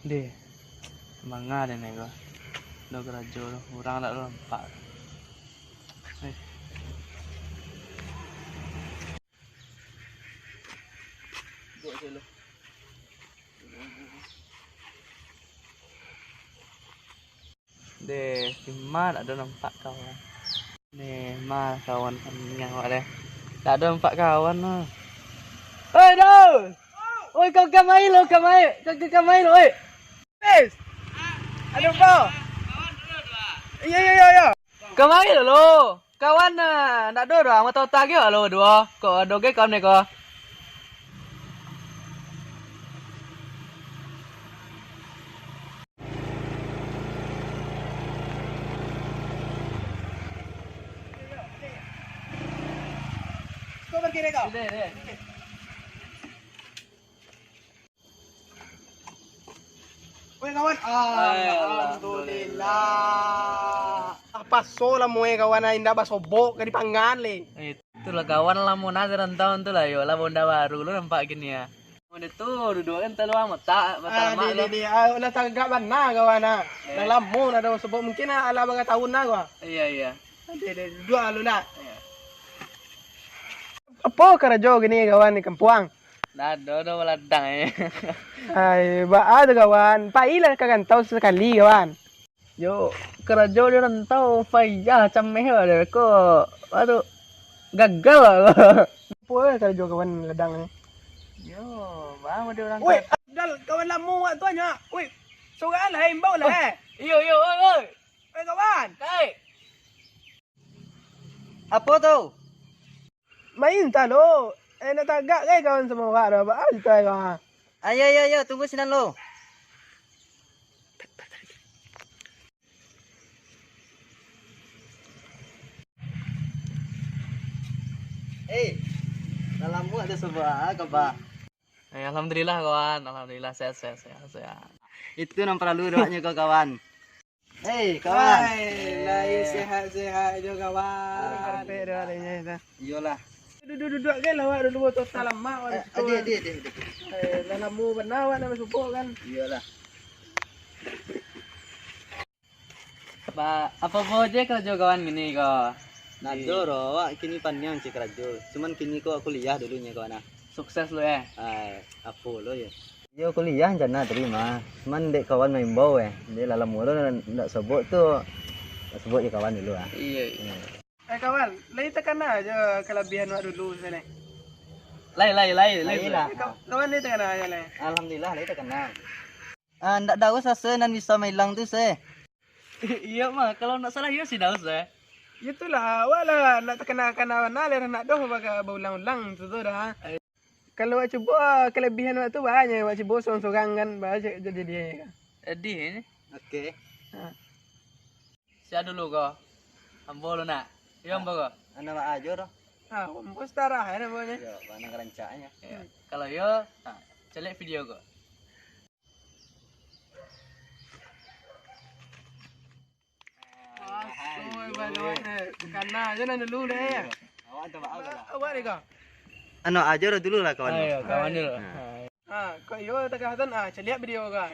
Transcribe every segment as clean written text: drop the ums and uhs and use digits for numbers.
Deh, manga deh nego. Lo kerajo lo, orang tak lo nampak. Eh. Duk dulu. Deh, gimana ada nampak kawan? Nih, mal kawan yang awak deh. Tak ada nampak kawan lo. Oi, Daud! Oi, kau kamai lo, kamai. Kau kamai lo, oi. Pes. Ada apa? Iya. Kamai lo. Kawan nak ada orang mau tahu tagi lo dua. Kau ada ke kawan ni kau? Kau pergi deh kau. Deh. Weh kawan, alhamdulillah. Apa sola mo kawan na indah basobok kadi pangan le. Itulah kawan lah mau nazar tahun tu lah yo lah bonda baru lo nampak gini ya. Mau itu dua kan telu amat tak mak lo. Di lah tagak bana kawan na. Nang lamu na daw sobok mungkin na ala baga tahun na gua. Iya. Di dua lu na. Apa karajo gini kawan ni kampuang? Nado meladang ya. Ay, ada kawan. Pailan kagantau sekali kawan. Yo kerajo dia rantau payah cameh ada ko. Aduh gagal lah. Apa karajo kawan ladang ni? Yo, bang dia orang. Woi, Abdal kawan lamu wak tuanya. Woi, sorang lah imbau lah. Yo, oi. Woi kawan. Hai. Apa tu? Main tak lo. Nak tagak ke kawan semua orang dah. Apa cerita kawan? Ayo, tunggu sini lo. Dalam mu ada sebuah kabar. Alhamdulillah kawan, alhamdulillah sehat. Itu yang perlu doanya kau kawan. Kawan. Lai sehat je kawan. Perfect dah adanya. Iyalah. Duduk ke lah awak dulu total lama awak. Dia. Dalam mu benar awak nak support kan. Iyalah. Apa boleh kerja kawan gini kau? Nado ro, awak kini pandang cik kerja. Cuman kini kau kuliah dulunya kawan ah. Sukses lo ya. Apa lo ya? Yo kuliah jana terima. Cuman dek kawan main bau Dia lalam mulu nak sebut tu. Nak sebut je kawan dulu ah. Iya. Kawan, lai tekan aja kelebihan awak dulu sana. Lai lah. Kawan lai tekan aja lai. Alhamdulillah lah kita kenal. Ndak tahu sase nan bisa mailang tu se. Iya mah, kalau nak salah iya sih dah usah. Itulah awak lah nak terkenalkan awak nak doh baga berulang-ulang tu dah. Kalau awak cuba kelebihan awak tu banyak, awak cuba sorang-sorang kan banyak jadi dia kan. Jadi ini. Okey. Siap dulu kau. Ambo lo nak. Iya ambo kau. Ana wa ajo ro. Kompos tarah ya namanya. Yo, mana kerancaannya. Kalau yo, celek video kau. Karena aja nanti dulu deh. Awak tak mau lah. Awak ni kau. Ano ajo ro dulu lah kawan. Ayo, kawan dulu. Kau yo tegahatan celiak video kau.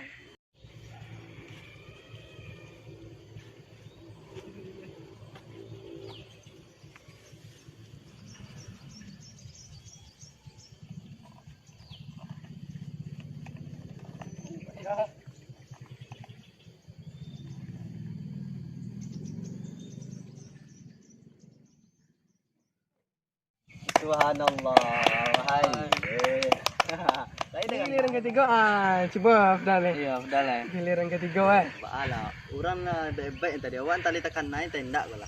Subhanallah. Hai. Giliran ketiga coba Afdal ni. Iya, udah lah. Giliran ketiga Baala, orang na baik tadi awan tali tekan naik tendak lah.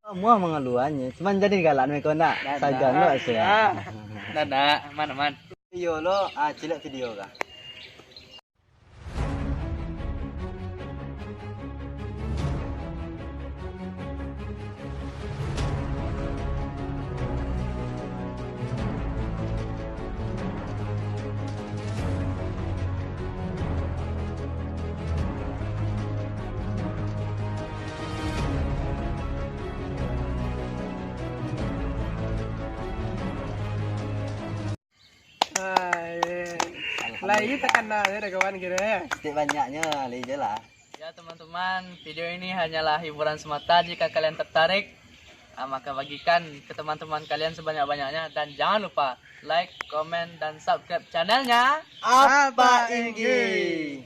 Semua mengeluhannya, cuman jadi galak mereka nak. Saja lo saya. Dadah, man. Iyo lo, cilek video kah? Lagi tekan nah ada kawan kira ya. Sedikit banyaknya, aja lah. Ya teman-teman, video ini hanyalah hiburan semata. Jika kalian tertarik, maka bagikan ke teman-teman kalian sebanyak-banyaknya. Dan jangan lupa like, komen, dan subscribe channelnya. Apa ini?